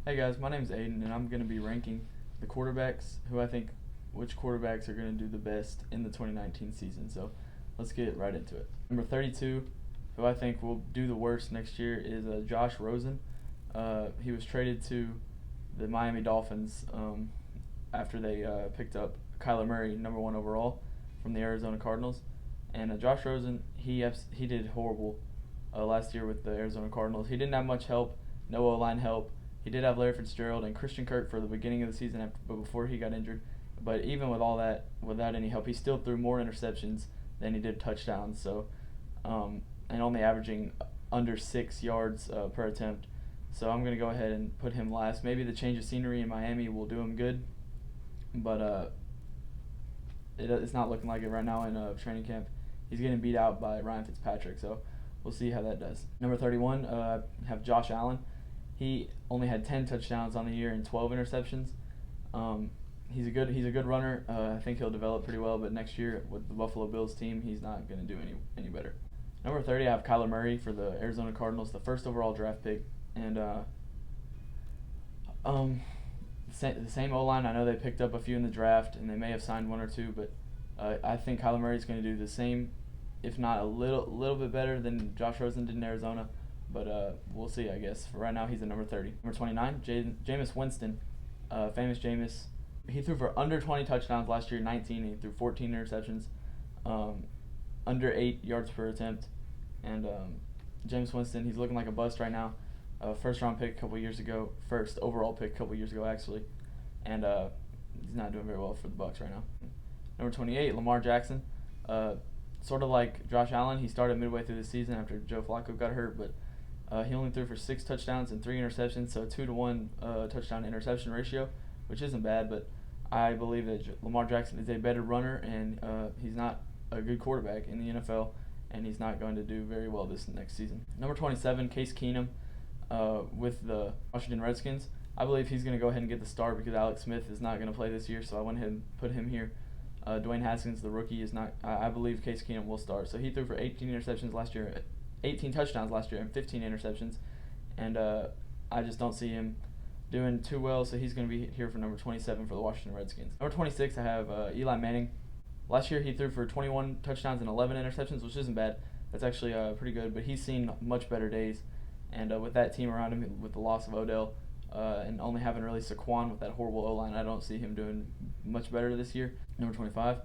Hey guys, my name is Aiden, and I'm going to be ranking the quarterbacks which quarterbacks are going to do the best in the 2019 season. So let's get right into it. Number 32, who I think will do the worst next year, is Josh Rosen. He was traded to the Miami Dolphins after they picked up Kyler Murray, number one overall, from the Arizona Cardinals. And Josh Rosen, he did horrible last year with the Arizona Cardinals. He didn't have much help, no O-line help. He did have Larry Fitzgerald and Christian Kirk for the beginning of the season, but before he got injured. But even with all that, without any help, he still threw more interceptions than he did touchdowns. So, and only averaging under 6 yards per attempt. So I'm gonna go ahead and put him last. Maybe the change of scenery in Miami will do him good, but it's not looking like it right now in training camp. He's getting beat out by Ryan Fitzpatrick. So we'll see how that does. Number 31, I have Josh Allen. He only had 10 touchdowns on the year and 12 interceptions. He's a good runner. I think he'll develop pretty well, but next year with the Buffalo Bills team, he's not going to do any better. Number 30, I have Kyler Murray for the Arizona Cardinals, the first overall draft pick, and the same O-line. I know they picked up a few in the draft, and they may have signed one or two, but I think Kyler Murray is going to do the same, if not a little bit better than Josh Rosen did in Arizona. But we'll see, I guess. For right now, he's at number 30. Number 29, Jameis Winston, famous Jameis. He threw for under 20 touchdowns last year, 19, and he threw 14 interceptions, under 8 yards per attempt. And Jameis Winston, he's looking like a bust right now. First-round pick a couple years ago, first overall pick a couple years ago, actually. And he's not doing very well for the Bucs right now. Number 28, Lamar Jackson. Sort of like Josh Allen, he started midway through the season after Joe Flacco got hurt, but he only threw for 6 touchdowns and 3 interceptions, so a 2-to-1 touchdown-interception ratio, which isn't bad, but I believe that Lamar Jackson is a better runner, and he's not a good quarterback in the NFL, and he's not going to do very well this next season. Number 27, Case Keenum with the Washington Redskins. I believe he's going to go ahead and get the start because Alex Smith is not going to play this year, so I went ahead and put him here. Dwayne Haskins, the rookie, is not. I believe Case Keenum will start. So he threw for 18 interceptions last year, 18 touchdowns last year, and 15 interceptions, and I just don't see him doing too well. So he's going to be here for number 27 for the Washington Redskins. Number 26, I have Eli Manning. Last year he threw for 21 touchdowns and 11 interceptions, which isn't bad. That's actually pretty good. But he's seen much better days, and with that team around him, with the loss of Odell. And only having really Saquon with that horrible O-line, I don't see him doing much better this year. Number 25,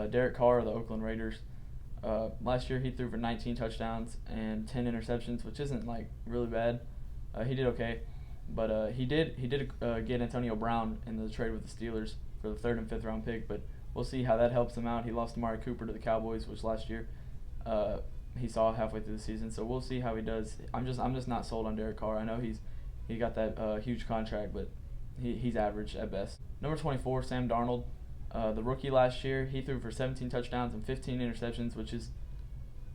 Derek Carr of the Oakland Raiders. Last year he threw for 19 touchdowns and 10 interceptions, which isn't like really bad. He did okay, but he did get Antonio Brown in the trade with the Steelers for the 3rd and 5th round pick. But we'll see how that helps him out. He lost Amari Cooper to the Cowboys, which last year he saw halfway through the season. So we'll see how he does. I'm just not sold on Derek Carr. I know he got that huge contract, but he's average at best. Number 24, Sam Darnold. The rookie last year, he threw for 17 touchdowns and 15 interceptions, which is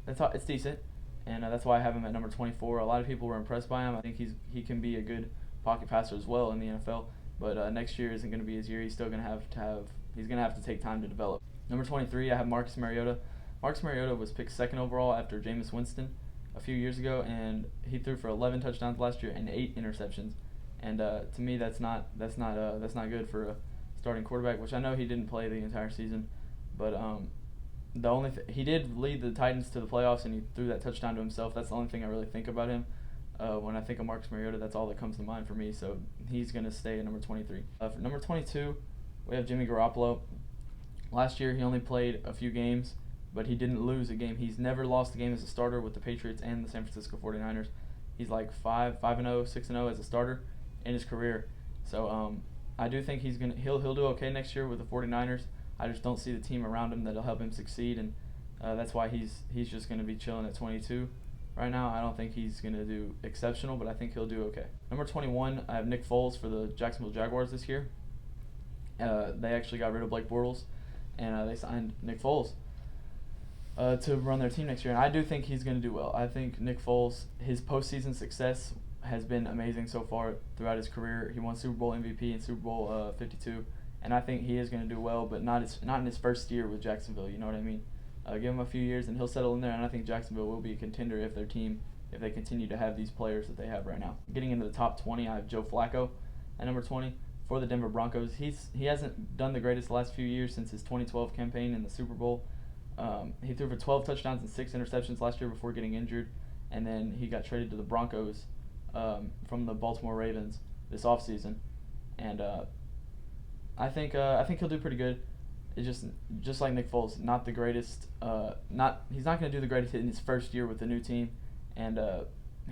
it's decent, and that's why I have him at number 24. A lot of people were impressed by him. I think he can be a good pocket passer as well in the NFL, but next year isn't going to be his year. He's still going to have to take time to develop. Number 23, I have Marcus Mariota. Marcus Mariota was picked 2nd overall after Jameis Winston a few years ago, and he threw for 11 touchdowns last year and 8 interceptions. And to me, that's not good for a starting quarterback. Which I know he didn't play the entire season, but he did lead the Titans to the playoffs, and he threw that touchdown to himself. That's the only thing I really think about him. When I think of Marcus Mariota, that's all that comes to mind for me. So he's gonna stay at number 23. For number 22, we have Jimmy Garoppolo. Last year he only played a few games, but he didn't lose a game. He's never lost a game as a starter with the Patriots and the San Francisco 49ers. He's like 5-0, 6-0 as a starter in his career. So I do think he'll do okay next year with the 49ers. I just don't see the team around him that'll help him succeed, and that's why he's just going to be chilling at 22 right now. I don't think he's going to do exceptional, but I think he'll do okay. Number 21, I have Nick Foles for the Jacksonville Jaguars this year. They actually got rid of Blake Bortles, and they signed Nick Foles to run their team next year, and I do think he's going to do well. I think Nick Foles, his postseason success has been amazing so far throughout his career. He won Super Bowl MVP and Super Bowl 52, and I think he is going to do well, but not in his first year with Jacksonville. You know what I mean? Give him a few years, and he'll settle in there, and I think Jacksonville will be a contender if they continue to have these players that they have right now. Getting into the top 20, I have Joe Flacco. at number 20 for the Denver Broncos. He hasn't done the greatest the last few years since his 2012 campaign in the Super Bowl. He threw for 12 touchdowns and 6 interceptions last year before getting injured, and then he got traded to the Broncos from the Baltimore Ravens this offseason. And I think he'll do pretty good. It's just like Nick Foles, not the greatest. He's not going to do the greatest in his first year with the new team, and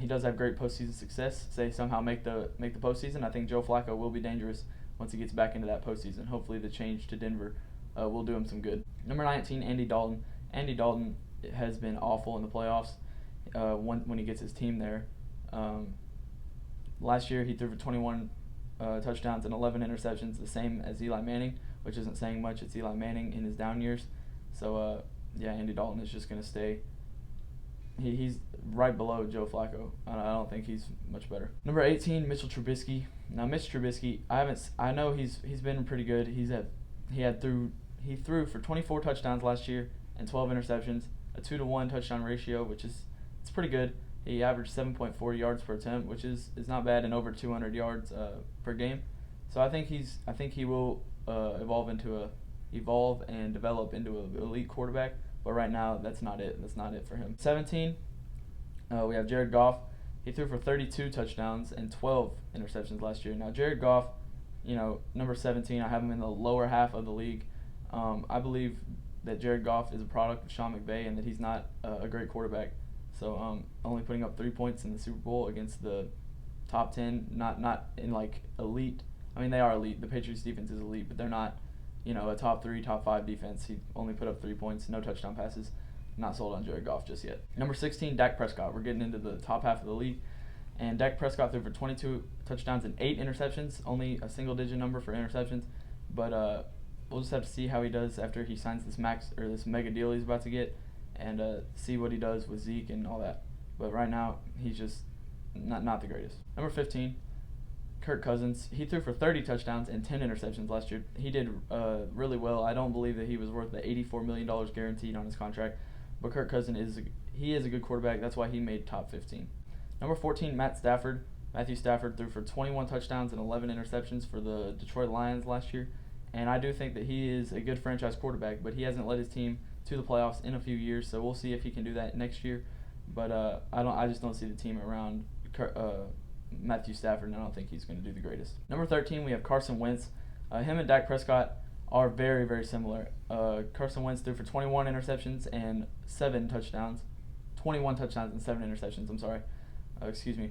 he does have great postseason success. Say somehow make the postseason. I think Joe Flacco will be dangerous once he gets back into that postseason. Hopefully, the change to Denver will do him some good. Number 19, Andy Dalton. Andy Dalton has been awful in the playoffs when he gets his team there. Last year, he threw for 21 touchdowns and 11 interceptions, the same as Eli Manning, which isn't saying much. It's Eli Manning in his down years. So, Andy Dalton is just going to stay. He's right below Joe Flacco. I don't think he's much better. Number 18, Mitchell Trubisky. Now, Mitch Trubisky, I know he's been pretty good. He threw for 24 touchdowns last year and 12 interceptions, a 2-to-1 touchdown ratio, which it's pretty good. He averaged 7.4 yards per attempt, which is not bad, and over 200 yards per game. So I think he will evolve and develop into an elite quarterback. But right now, that's not it. That's not it for him. 17, we have Jared Goff. He threw for 32 touchdowns and 12 interceptions last year. Now, Jared Goff, number 17, I have him in the lower half of the league. I believe that Jared Goff is a product of Sean McVay and that he's not a great quarterback. So only putting up 3 points in the Super Bowl against the top 10, not in like elite. I mean, they are elite. The Patriots defense is elite, but they're not, a top 3, top 5 defense. He only put up 3 points, no touchdown passes. Not sold on Jared Goff just yet. Number 16, Dak Prescott. We're getting into the top half of the league. And Dak Prescott threw for 22 touchdowns and 8 interceptions, only a single-digit number for interceptions. But we'll just have to see how he does after he signs this this mega deal he's about to get, and see what he does with Zeke and all that. But right now, he's just not the greatest. Number 15, Kirk Cousins. He threw for 30 touchdowns and 10 interceptions last year. He did really well. I don't believe that he was worth the $84 million guaranteed on his contract. But Kirk Cousins is a good quarterback. That's why he made top 15. Number 14, Matthew Stafford threw for 21 touchdowns and 11 interceptions for the Detroit Lions last year. And I do think that he is a good franchise quarterback, but he hasn't led his team to the playoffs in a few years. So we'll see if he can do that next year. But I just don't see the team around Matthew Stafford, and I don't think he's going to do the greatest. Number 13, we have Carson Wentz. Him and Dak Prescott are very, very similar. Carson Wentz threw for 21 interceptions and 7 touchdowns. 21 touchdowns and 7 interceptions, I'm sorry. Excuse me.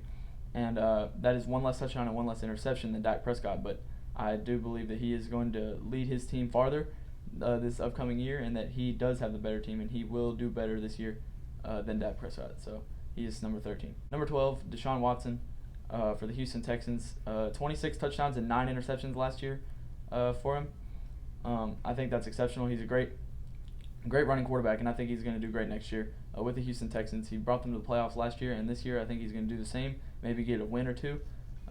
And that is 1 less touchdown and 1 less interception than Dak Prescott. But I do believe that he is going to lead his team farther this upcoming year, and that he does have the better team, and he will do better this year than Dak Prescott. So he is number 13. Number 12, Deshaun Watson for the Houston Texans. 26 touchdowns and 9 interceptions last year for him. I think that's exceptional. He's a great running quarterback, and I think he's going to do great next year with the Houston Texans. He brought them to the playoffs last year, and this year I think he's going to do the same. Maybe get a win or two.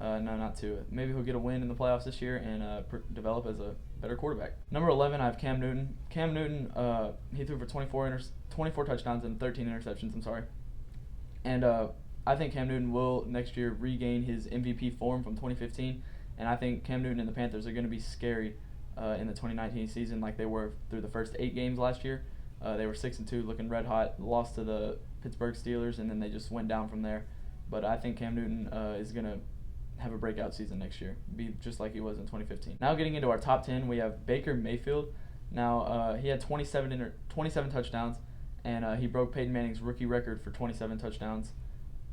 No, not two. Maybe he'll get a win in the playoffs this year and develop as a better quarterback. Number 11, I have Cam Newton. Cam Newton, he threw for 24 touchdowns and 13 interceptions. I'm sorry. And I think Cam Newton will next year regain his MVP form from 2015, and I think Cam Newton and the Panthers are going to be scary in the 2019 season, like they were through the first 8 games last year. They were 6-2, looking red hot, lost to the Pittsburgh Steelers, and then they just went down from there. But I think Cam Newton is going to have a breakout season next year, be just like he was in 2015. Now getting into our top 10, we have Baker Mayfield. Now he had 27 touchdowns, and he broke Peyton Manning's rookie record for 27 touchdowns.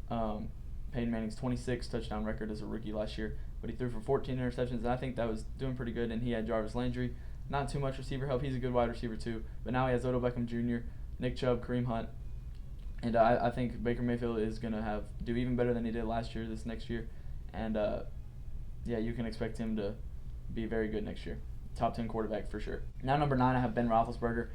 Peyton Manning's 26 touchdown record as a rookie last year, but he threw for 14 interceptions, and I think that was doing pretty good. And he had Jarvis Landry, not too much receiver help. He's a good wide receiver too, but now he has Odell Beckham Jr., Nick Chubb, Kareem Hunt, and I think Baker Mayfield is going to do even better than he did last year this next year. And, you can expect him to be very good next year. Top 10 quarterback for sure. Now, number 9, I have Ben Roethlisberger.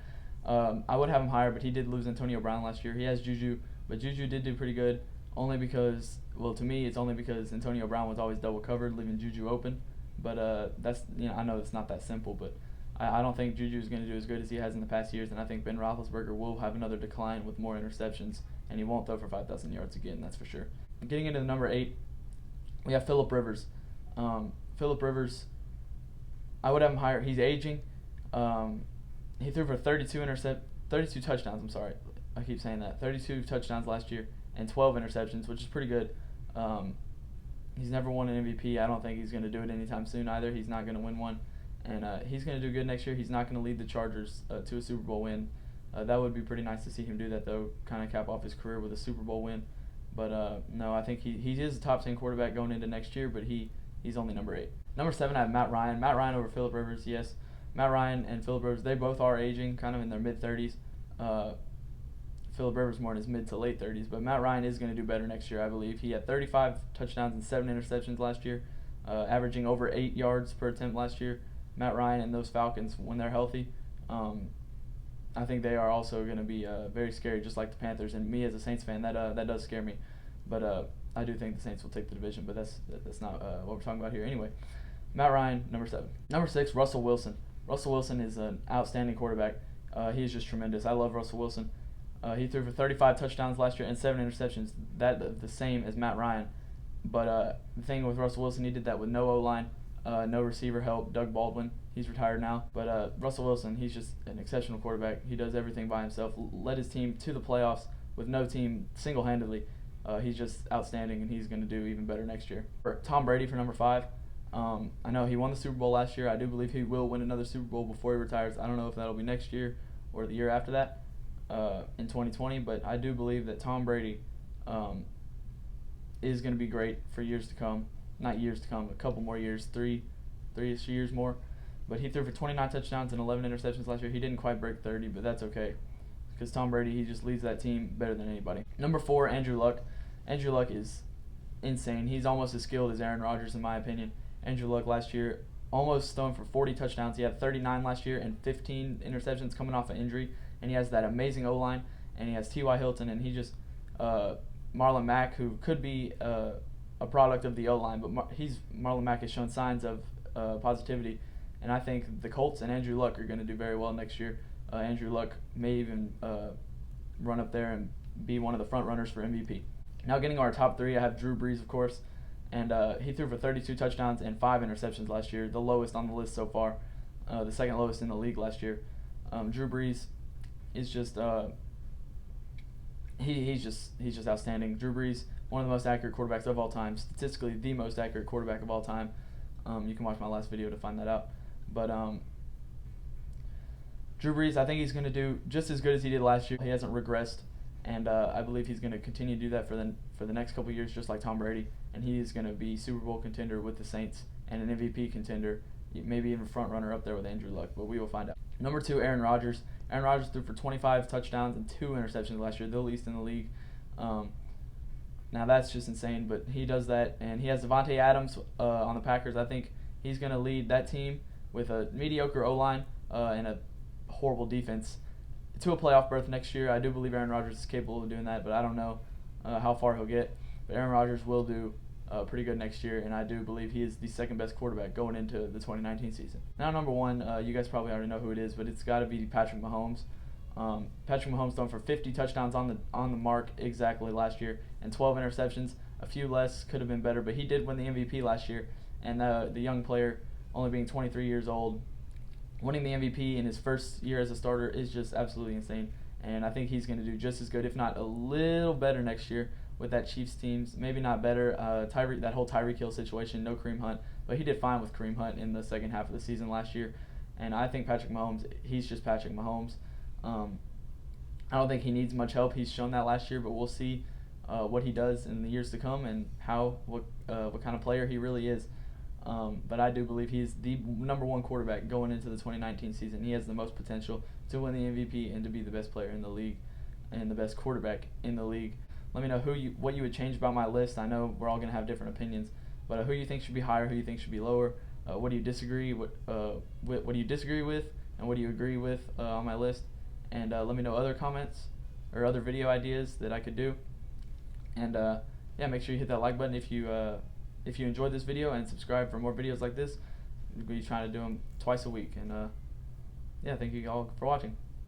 I would have him higher, but he did lose Antonio Brown last year. He has Juju, but Juju did do pretty good only because, to me, it's only because Antonio Brown was always double covered, leaving Juju open. But that's, I know it's not that simple, but I don't think Juju is going to do as good as he has in the past years, and I think Ben Roethlisberger will have another decline with more interceptions, and he won't throw for 5,000 yards again, that's for sure. Getting into the number 8, we have Phillip Rivers. Phillip Rivers, I would have him higher. He's aging. He threw for 32 touchdowns. I'm sorry, I keep saying that. 32 touchdowns last year and 12 interceptions, which is pretty good. He's never won an MVP. I don't think he's going to do it anytime soon either. He's not going to win one, and he's going to do good next year. He's not going to lead the Chargers to a Super Bowl win. That would be pretty nice to see him do that, though, kind of cap off his career with a Super Bowl win. But no, I think he is a top 10 quarterback going into next year, but he's only number 8. Number 7, I have Matt Ryan. Matt Ryan over Phillip Rivers, yes. Matt Ryan and Phillip Rivers, they both are aging, kind of in their mid-30s. Phillip Rivers more in his mid to late 30s, but Matt Ryan is going to do better next year, I believe. He had 35 touchdowns and 7 interceptions last year, averaging over 8 yards per attempt last year. Matt Ryan and those Falcons, when they're healthy, I think they are also going to be very scary, just like the Panthers. And me as a Saints fan, that does scare me. But I do think the Saints will take the division, but that's not what we're talking about here. Anyway, Matt Ryan, number 7. Number 6, Russell Wilson. Russell Wilson is an outstanding quarterback. He is just tremendous. I love Russell Wilson. He threw for 35 touchdowns last year and 7 interceptions. That the same as Matt Ryan. But the thing with Russell Wilson, he did that with no O-line, no receiver help. Doug Baldwin, he's retired now. But Russell Wilson, he's just an exceptional quarterback. He does everything by himself. Led his team to the playoffs with no team single-handedly. He's just outstanding, and he's going to do even better next year. Tom Brady for number 5. I know he won the Super Bowl last year. I do believe he will win another Super Bowl before he retires. I don't know if that'll be next year or the year after that in 2020, but I do believe that Tom Brady is going to be great for years to come. Not years to come, a couple more years, three-ish years more. But he threw for 29 touchdowns and 11 interceptions last year. He didn't quite break 30, but that's okay because Tom Brady, he just leads that team better than anybody. Number 4, Andrew Luck. Andrew Luck is insane. He's almost as skilled as Aaron Rodgers, in my opinion. Andrew Luck last year almost thrown for 40 touchdowns. He had 39 last year and 15 interceptions coming off an injury. And he has that amazing O-line, and he has T.Y. Hilton, and he just Marlon Mack, who could be a product of the O-line, but Marlon Mack has shown signs of positivity. And I think the Colts and Andrew Luck are going to do very well next year. Andrew Luck may even run up there and be one of the front runners for MVP. Now getting our top 3, I have Drew Brees, of course. And he threw for 32 touchdowns and 5 interceptions last year, the lowest on the list so far, the second lowest in the league last year. Drew Brees is just he's just outstanding. Drew Brees, one of the most accurate quarterbacks of all time, statistically the most accurate quarterback of all time. You can watch my last video to find that out. But Drew Brees, I think he's going to do just as good as he did last year. He hasn't regressed, and I believe he's going to continue to do that for the next couple of years, just like Tom Brady. And he is going to be Super Bowl contender with the Saints and an MVP contender, maybe even front runner up there with Andrew Luck, but we will find out. Number 2, Aaron Rodgers. Aaron Rodgers threw for 25 touchdowns and 2 interceptions last year, the least in the league. Now that's just insane, but he does that, and he has Devontae Adams on the Packers. I think he's going to lead that team with a mediocre O-line and a horrible defense to a playoff berth next year. I do believe Aaron Rodgers is capable of doing that, but I don't know how far he'll get. But Aaron Rodgers will do pretty good next year, and I do believe he is the second best quarterback going into the 2019 season. Now number 1, you guys probably already know who it is, but it's got to be Patrick Mahomes. Patrick Mahomes thrown for 50 touchdowns on the mark exactly last year and 12 interceptions. A few less could have been better, but he did win the MVP last year, and the young player, only being 23 years old, winning the MVP in his first year as a starter is just absolutely insane. And I think he's going to do just as good, if not a little better next year with that Chiefs teams. Maybe not better. That whole Tyreek Hill situation, no Kareem Hunt, but he did fine with Kareem Hunt in the second half of the season last year. And I think Patrick Mahomes, he's just Patrick Mahomes. I don't think he needs much help. He's shown that last year, but we'll see what he does in the years to come and what kind of player he really is. But I do believe he's the number 1 quarterback going into the 2019 season. He has the most potential to win the MVP and to be the best player in the league and the best quarterback in the league. Let me know what you would change about my list. I know we're all going to have different opinions, but who you think should be higher, who you think should be lower, what do you disagree what do you disagree with, and what do you agree with on my list. And let me know other comments or other video ideas that I could do. And yeah, make sure you hit that like button if you enjoyed this video, and subscribe for more videos like this. We'll be trying to do them twice a week. And yeah, thank you all for watching.